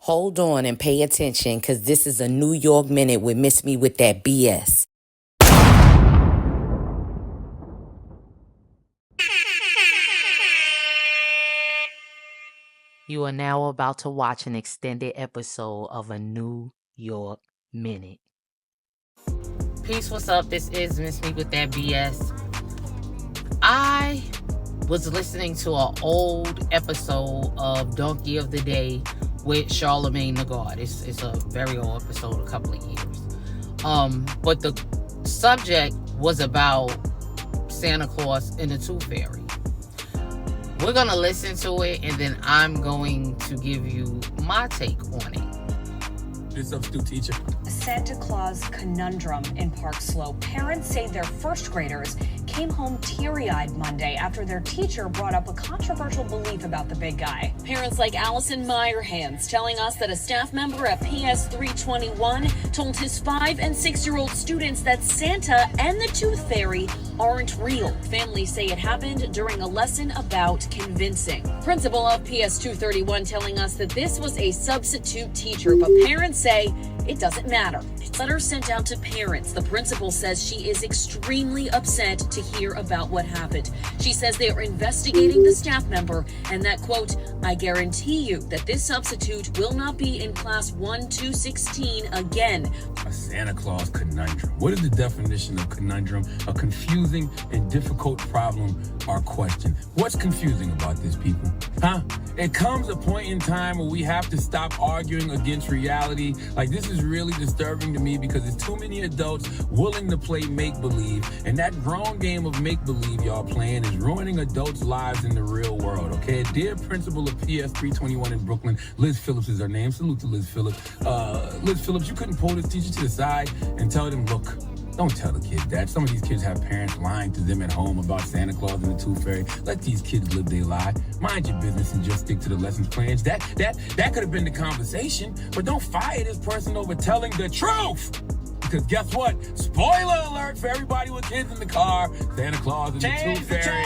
Hold on and pay attention, because this is a New York Minute with MissMeWit That BS. You are now about to watch an extended episode of a New York Minute. Peace, what's up? This is MissMeWit That BS. I was listening to an old episode of Donkey of the Day with Charlamagne Tha God. It's a very old episode, a couple of years. But the subject was about Santa Claus and the Tooth Fairy. We're going to listen to it, and then I'm going to give you my take on it. This substitute teacher. A Santa Claus conundrum in Park Slope. Parents say their first graders came home teary-eyed Monday after their teacher brought up a controversial belief about the big guy. Parents like Allison Meyerhands telling us that a staff member at PS 321 told his 5- and 6-year-old students that Santa and the Tooth Fairy aren't real. Families say it happened during a lesson about convincing. Principal of PS 231 telling us that this was a substitute teacher, but parents say it doesn't matter. Letter sent out to parents. The principal says she is extremely upset to hear about what happened. She says they are investigating the staff member and that, quote, I guarantee you that this substitute will not be in class 1-16 again. A Santa Claus conundrum. What is the definition of conundrum? A confusing and difficult problem or question. What's confusing about this, people? Huh? It comes a point in time where we have to stop arguing against reality. Like, this is really disturbing to me because there's too many adults willing to play make-believe, and that grown game of make-believe y'all playing is ruining adults' lives in the real world, okay? Dear principal of PS 321 in Brooklyn, Liz Phillips is her name. Salute to Liz Phillips. Liz Phillips, you couldn't pull this teacher to the side and tell them, look, don't tell the kids that. Some of these kids have parents lying to them at home about Santa Claus and the Tooth Fairy. Let these kids live their life. Mind your business and just stick to the lessons plans. That could have been the conversation, but don't fire this person over telling the truth. Because guess what? Spoiler alert for everybody with kids in the car. Santa Claus and the Tooth Fairy.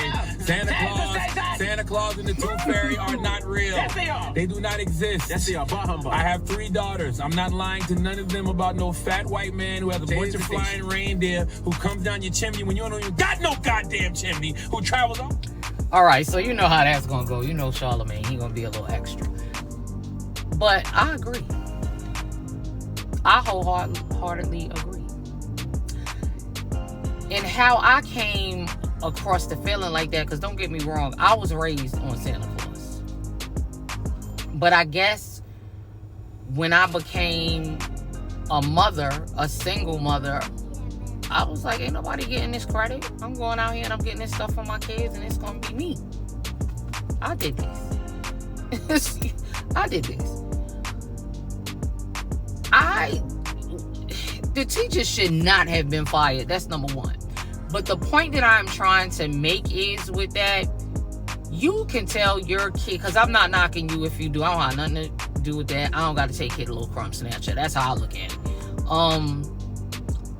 Santa Claus and the Tooth Fairy are not real. Yes, they are. They do not exist. Yes, they are. Bah humbug. I have 3 daughters. I'm not lying to none of them about no fat white man who has a bunch of flying reindeer who comes down your chimney when you don't even got no goddamn chimney, who travels on. All right, so you know how that's going to go. You know Charlamagne, he going to be a little extra. But I agree. I wholeheartedly agree. And how I came across the feeling like that, because don't get me wrong, I was raised on Santa Claus. But I guess when I became a mother, a single mother, I was like, ain't nobody getting this credit. I'm going out here and I'm getting this stuff for my kids, and it's going to be me. I did this. I did this. The teachers should not have been fired. That's number one. But the point that I'm trying to make is with that, you can tell your kid, because I'm not knocking you if you do. I don't have nothing to do with that. I don't got to take kid a little crumb snatcher. That's how I look at it.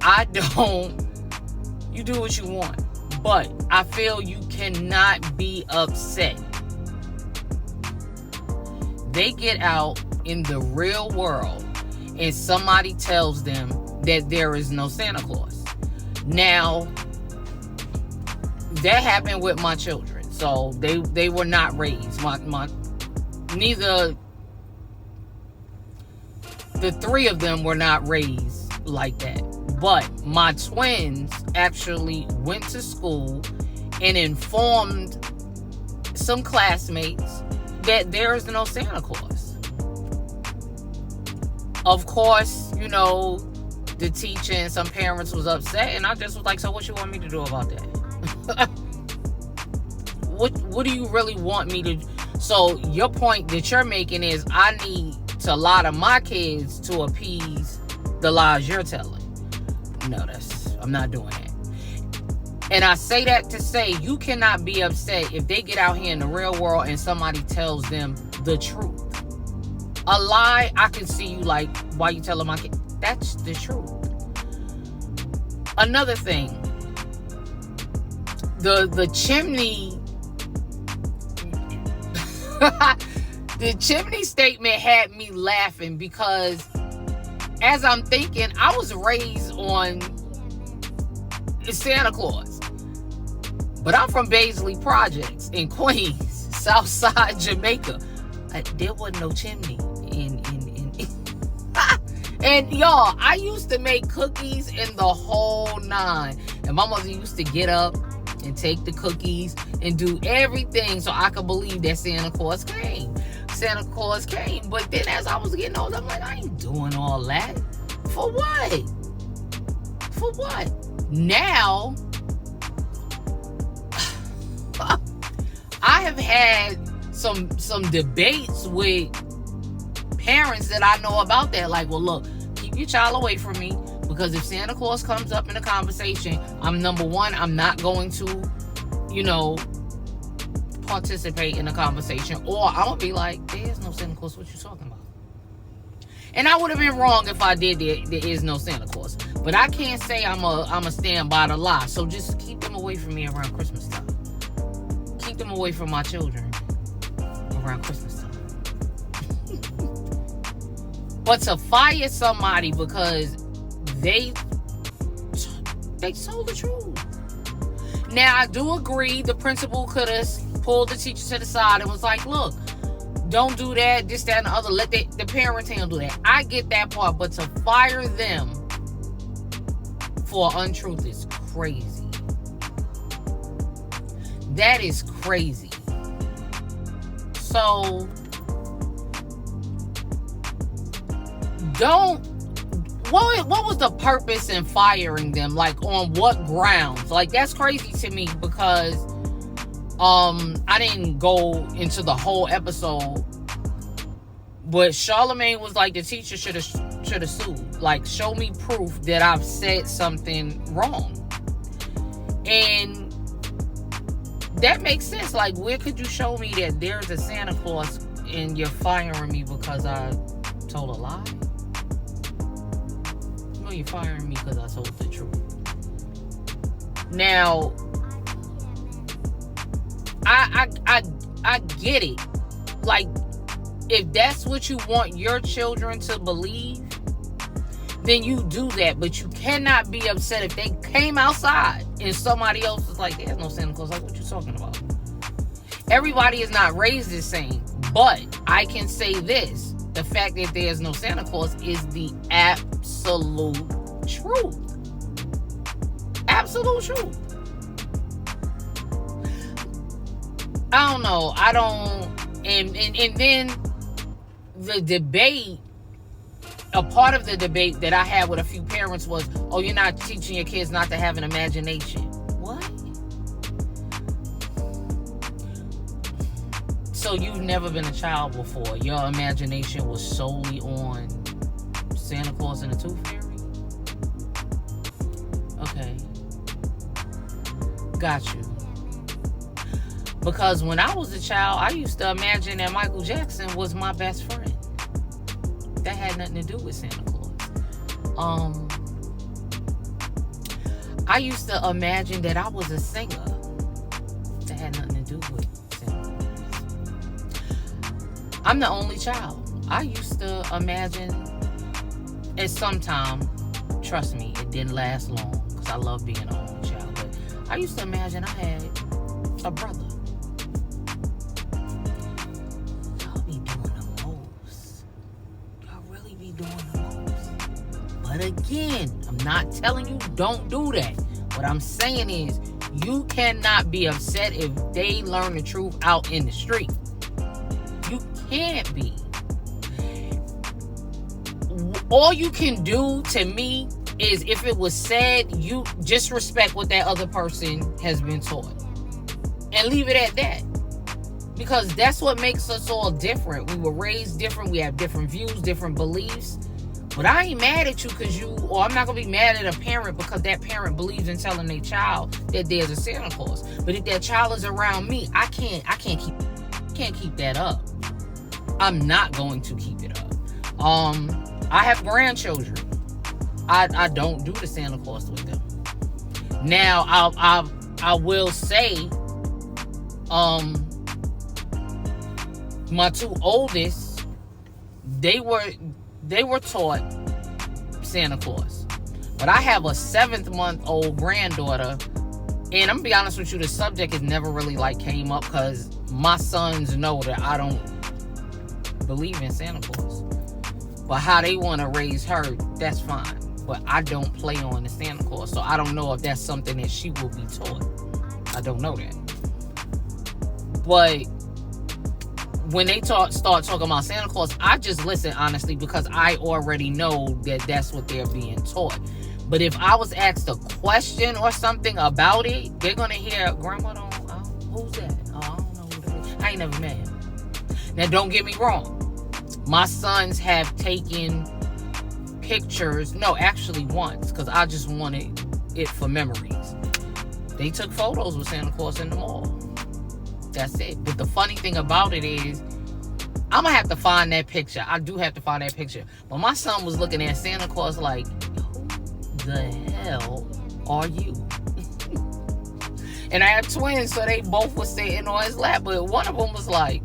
I don't. You do what you want. But I feel you cannot be upset. They get out in the real world and somebody tells them that there is no Santa Claus. Now, that happened with my children. So they were not raised. Neither the 3 of them were not raised like that. But my twins actually went to school and informed some classmates that there is no Santa Claus. Of course, you know, the teacher and some parents was upset, and I just was like, so what you want me to do about that? What do you really want me to do? So your point that you're making is I need to lie to my kids to appease the lies you're telling. No, I'm not doing that. And I say that to say you cannot be upset if they get out here in the real world and somebody tells them the truth. A lie, I can see you like, why you telling my kid? That's the truth. Another thing, the chimney The chimney statement had me laughing because as I'm thinking, I was raised on Santa Claus. But I'm from Baisley Projects in Queens, Southside Jamaica. There wasn't no chimney in and y'all, I used to make cookies in the whole nine. And my mother used to get up and take the cookies and do everything so I could believe that Santa Claus came. Santa Claus came. But then as I was getting older, I'm like, I ain't doing all that. For what? For what? Now, I have had some debates with parents that I know about that. Like, well, look, keep your child away from me, because if Santa Claus comes up in a conversation, I'm not going to, participate in a conversation, or I'm gonna be like, there's no Santa Claus, what you talking about? And I would have been wrong if I did. There is no Santa Claus, but I can't say I'm a stand by the lie. So just keep them away from me around Christmas time. Keep them away from my children around Christmas time. But to fire somebody because they told the truth. Now, I do agree the principal could have pulled the teacher to the side and was like, look, don't do that, this, that, and the other. Let the parents handle that. I get that part, but to fire them for untruth is crazy. That is crazy. So, what was the purpose in firing them? Like, on what grounds? Like, that's crazy to me because I didn't go into the whole episode, but Charlamagne was like, the teacher should have sued. Like, show me proof that I've said something wrong. And that makes sense. Like, where could you show me that there's a Santa Claus and you're firing me because I told a lie? No, you're firing me because I told the truth. Now, I get it. Like, if that's what you want your children to believe, then you do that. But you cannot be upset if they came outside and somebody else was like, there's no Santa Claus. Like, what you talking about? Everybody is not raised the same. But I can say this. The fact that there's no Santa Claus is the absolute truth. Absolute truth. I don't know. And then the debate, a part of the debate that I had with a few parents was, oh, you're not teaching your kids not to have an imagination. What? So you've never been a child before. Your imagination was solely on Santa Claus and the Tooth Fairy? Okay. Got you. Because when I was a child, I used to imagine that Michael Jackson was my best friend. That had nothing to do with Santa Claus. I used to imagine that I was a singer. That had nothing to do with Santa Claus. I'm the only child. I used to imagine, at some time, trust me, it didn't last long because I love being an only child. But I used to imagine I had a brother. But again, I'm not telling you don't do that. What I'm saying is, you cannot be upset if they learn the truth out in the street. You can't be. All you can do to me is, if it was said, you just respect what that other person has been taught. And leave it at that. Because that's what makes us all different. We were raised different. We have different views, different beliefs. But I ain't mad at you or I'm not going to be mad at a parent because that parent believes in telling their child that there's a Santa Claus. But if that child is around me, I can't keep that up. I'm not going to keep it up. I have grandchildren. I don't do the Santa Claus with them. Now, I will say, My two oldest, they were taught Santa Claus. But I have a 7-month-old granddaughter, and I'm gonna be honest with you, the subject has never really like came up because my sons know that I don't believe in Santa Claus. But how they want to raise her, that's fine. But I don't play on the Santa Claus, so I don't know if that's something that she will be taught. I don't know that. But when they start talking about Santa Claus, I just listen honestly because I already know that that's what they're being taught. But if I was asked a question or something about it, they're gonna hear, Grandma who's that? Oh, I don't know who that is. I ain't never met him. Now don't get me wrong. My sons have taken pictures, no, actually once, because I just wanted it for memories. They took photos with Santa Claus in the mall. That's it. But the funny thing about it is, I'm going to have to find that picture. I do have to find that picture. But my son was looking at Santa Claus like, who the hell are you? And I have twins, so they both were sitting on his lap. But one of them was like,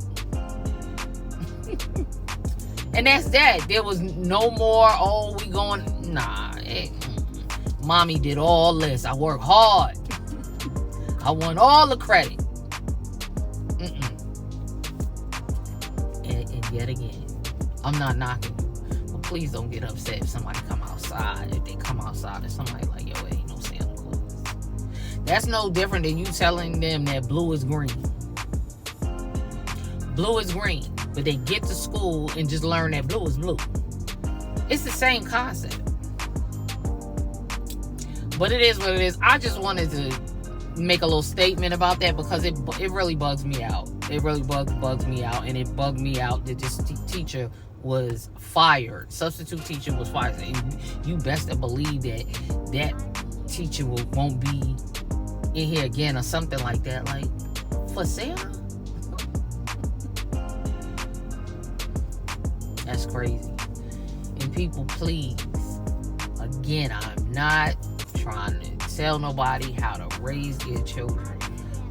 and that's that. There was no more, oh, we going, nah. Mommy did all this. I worked hard. I want all the credit. And yet again, I'm not knocking you. But please don't get upset if somebody come outside. If they come outside and somebody like, yo, ain't no Santa Claus. That's no different than you telling them that blue is green. Blue is green. But they get to school and just learn that blue is blue. It's the same concept. But it is what it is. I just wanted to make a little statement about that because it really bugs me out. It really bugs me out. And it bugged me out that this teacher was fired. Substitute teacher was fired. And you best to believe that teacher won't be in here again or something like that. Like, for Santa? That's crazy. And people, please, again, I'm not trying to tell nobody how to raise their children,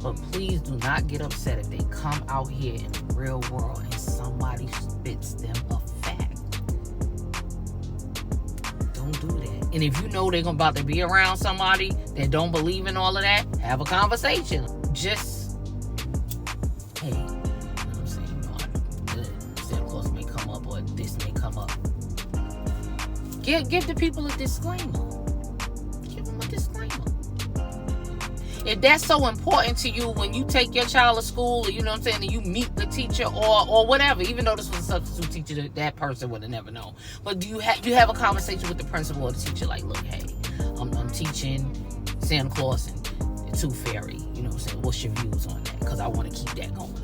but please do not get upset if they come out here in the real world and somebody spits them a fact. Don't do that. And if you know they're about to be around somebody that don't believe in all of that, have a conversation. Just, hey, you know what I'm saying? Santa Claus may come up or this may come up. Give the people a disclaimer. Give them a disclaimer. If that's so important to you when you take your child to school, or you know what I'm saying, and you meet the teacher or whatever, even though this was a substitute teacher, that person would have never known. But you have a conversation with the principal or the teacher, like, look, hey, I'm teaching Santa Claus and the Tooth Fairy. You know what I'm saying? What's your views on that? Because I want to keep that going on.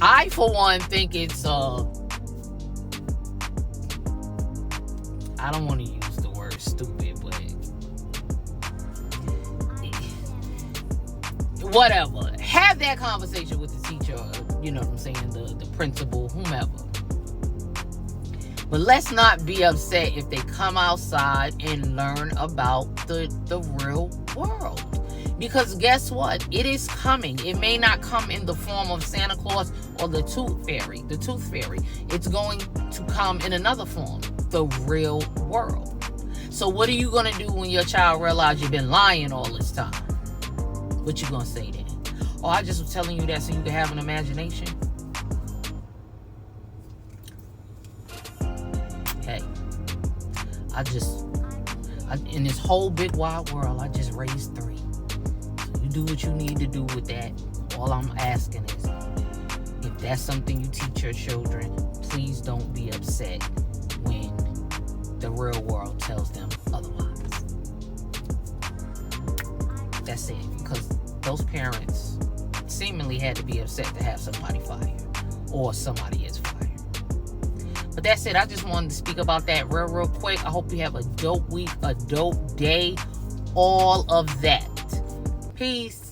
I, for one, think it's I don't want to use the word stupid, but whatever. Have that conversation with the teacher, you know what I'm saying, the principal, whomever. But let's not be upset if they come outside and learn about the real world. Because guess what? It is coming. It may not come in the form of Santa Claus or the Tooth Fairy. It's going to come in another form. The real world. So what are you going to do when your child realizes you've been lying all this time? What you going to say then? Oh, I just was telling you that so you can have an imagination. Hey, in this whole big wide world, I just raised 3. So you do what you need to do with that. All I'm asking is, if that's something you teach your children, please don't be upset when the real world tells them otherwise. That's it. Because those parents seemingly had to be upset to have somebody fired. Or somebody is fired. But that's it. I just wanted to speak about that real quick. I hope you have a dope week, a dope day. All of that. Peace.